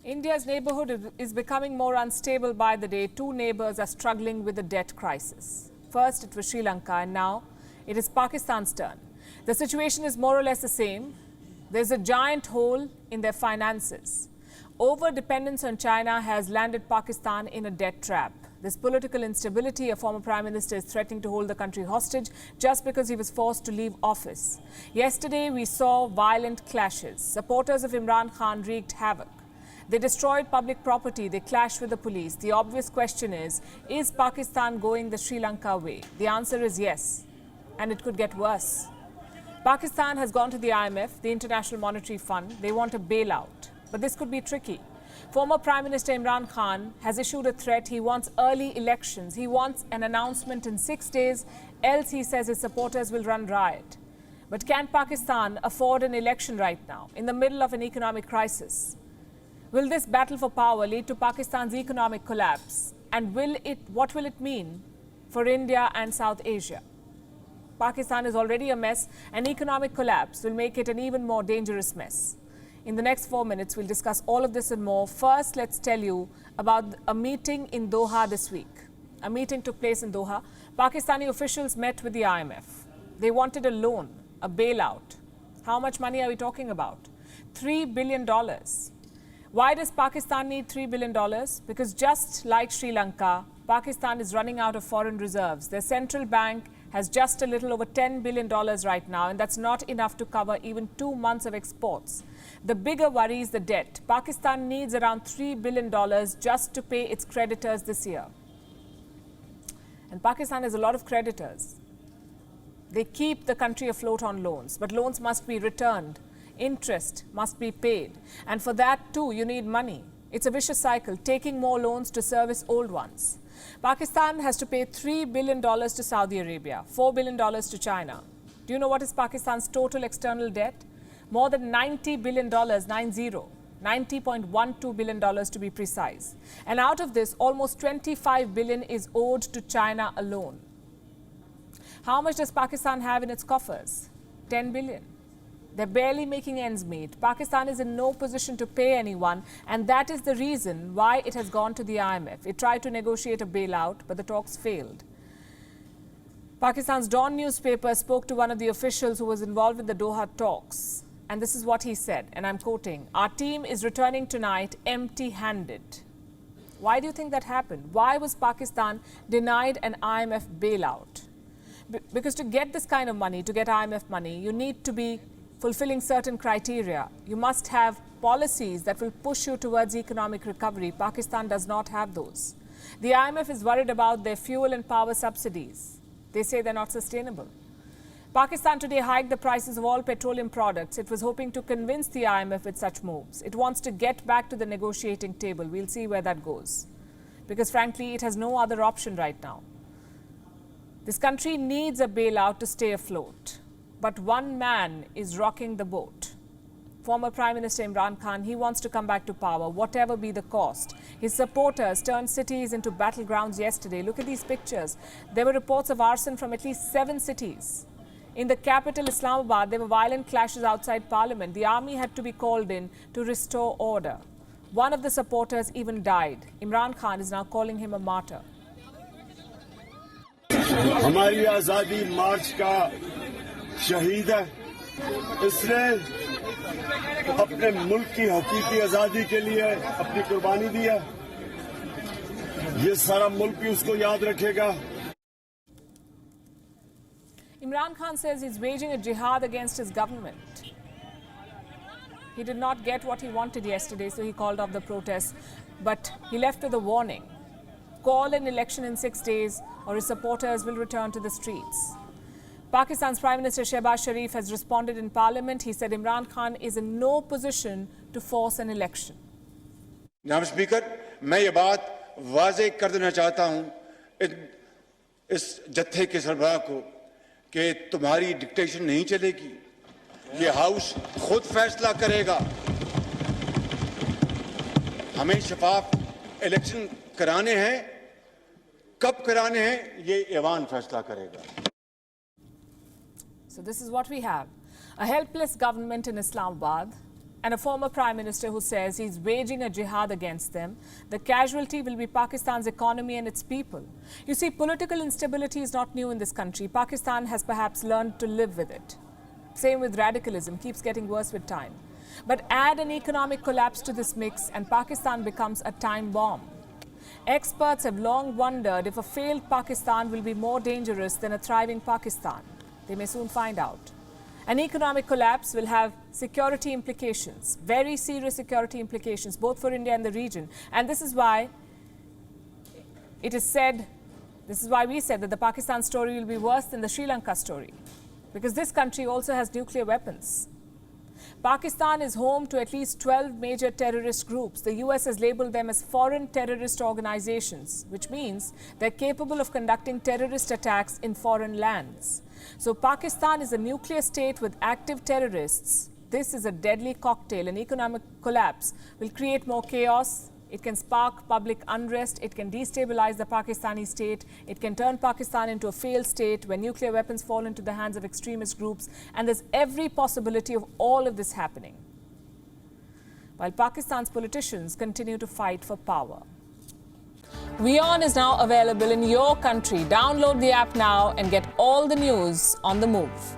India's neighborhood is becoming more unstable by the day. Two neighbors are struggling with the debt crisis. First, it was Sri Lanka, and now it is Pakistan's turn. The situation is more or less the same. There's a giant hole in their finances. Over-dependence on China has landed Pakistan in a debt trap. This political instability, a former Prime Minister is threatening to hold the country hostage just because he was forced to leave office. Yesterday, we saw violent clashes. Supporters of Imran Khan wreaked havoc. They destroyed public property, they clashed with the police. The obvious question is Pakistan going the Sri Lanka way? The answer is yes, and it could get worse. Pakistan has gone to the IMF, the International Monetary Fund. They want a bailout, but this could be tricky. Former Prime Minister Imran Khan has issued a threat. He wants early elections. He wants an announcement in 6 days, else he says his supporters will run riot. But can Pakistan afford an election right now, in the middle of an economic crisis? Will this battle for power lead to Pakistan's economic collapse? And what will it mean for India and South Asia? Pakistan is already a mess. An economic collapse will make it an even more dangerous mess. In the next 4 minutes, we'll discuss all of this and more. First, let's tell you about a meeting in Doha this week. A meeting took place in Doha. Pakistani officials met with the IMF. They wanted a loan, a bailout. How much money are we talking about? $3 billion. Why does Pakistan need $3 billion? Because just like Sri Lanka, Pakistan is running out of foreign reserves. Their central bank has just a little over $10 billion right now, and that's not enough to cover even 2 months of exports. The bigger worry is the debt. Pakistan needs around $3 billion just to pay its creditors this year. And Pakistan has a lot of creditors. They keep the country afloat on loans, but loans must be returned. Interest must be paid. And for that too, you need money. It's a vicious cycle, taking more loans to service old ones. Pakistan has to pay $3 billion to Saudi Arabia, $4 billion to China. Do you know what is Pakistan's total external debt? More than $90 billion, $90.12 billion to be precise. And out of this, almost $25 billion is owed to China alone. How much does Pakistan have in its coffers? $10 billion. They're barely making ends meet. Pakistan is in no position to pay anyone, and that is the reason why it has gone to the IMF. It tried to negotiate a bailout, but the talks failed. Pakistan's Dawn newspaper spoke to one of the officials who was involved in the Doha talks. And this is what he said, and I'm quoting, "Our team is returning tonight empty-handed." Why do you think that happened? Why was Pakistan denied an IMF bailout? Because to get this kind of money, to get IMF money, you need to be fulfilling certain criteria. You must have policies that will push you towards economic recovery. Pakistan does not have those. The IMF is worried about their fuel and power subsidies. They say they're not sustainable. Pakistan today hiked the prices of all petroleum products. It was hoping to convince the IMF with such moves. It wants to get back to the negotiating table. We'll see where that goes. Because frankly, it has no other option right now. This country needs a bailout to stay afloat. But one man is rocking the boat. Former Prime Minister Imran Khan, he wants to come back to power, whatever be the cost. His supporters turned cities into battlegrounds yesterday. Look at these pictures. There were reports of arson from at least 7 cities. In the capital, Islamabad, there were violent clashes outside Parliament. The army had to be called in to restore order. One of the supporters even died. Imran Khan is now calling him a martyr. हमारी आजादी मार्च का शहीद है। इसने अपने मुल्क की हकीकी आजादी के लिए अपनी कुर्बानी दी है। ये सारा मुल्क भी उसको याद रखेगा। Imran Khan says he's waging a jihad against his government. He did not get what he wanted yesterday, so he called off the protests. But he left with a warning. Call an election in 6 days or his supporters will return to the streets. Pakistan's Prime Minister Shehbaz Sharif has responded in Parliament. He said Imran Khan is in no position to force an election. जनाब speaker, मैं ये बात वाज़े कर देना चाहता हूँ इस जत्थे के सरबराह को कि तुम्हारी डिक्टेशन नहीं चलेगी। ये हाउस खुद फैसला करेगा। हमें शफाफ इलेक्शन कराने हैं, कब कराने हैं ये ऐवान फैसला करेगा। So this is what we have. A helpless government in Islamabad, and a former Prime Minister who says he's waging a jihad against them. The casualty will be Pakistan's economy and its people. You see, political instability is not new in this country. Pakistan has perhaps learned to live with it. Same with radicalism, keeps getting worse with time. But add an economic collapse to this mix and Pakistan becomes a time bomb. Experts have long wondered if a failed Pakistan will be more dangerous than a thriving Pakistan. They may soon find out. An economic collapse will have security implications, very serious security implications, both for India and the region. And this is why we said that the Pakistan story will be worse than the Sri Lanka story, because this country also has nuclear weapons. Pakistan is home to at least 12 major terrorist groups. The US has labeled them as foreign terrorist organizations, which means they're capable of conducting terrorist attacks in foreign lands. So Pakistan is a nuclear state with active terrorists. This is a deadly cocktail. An economic collapse will create more chaos. It can spark public unrest. It can destabilize the Pakistani state. It can turn Pakistan into a failed state where nuclear weapons fall into the hands of extremist groups. And there's every possibility of all of this happening, while Pakistan's politicians continue to fight for power. WION is now available in your country. Download the app now and get all the news on the move.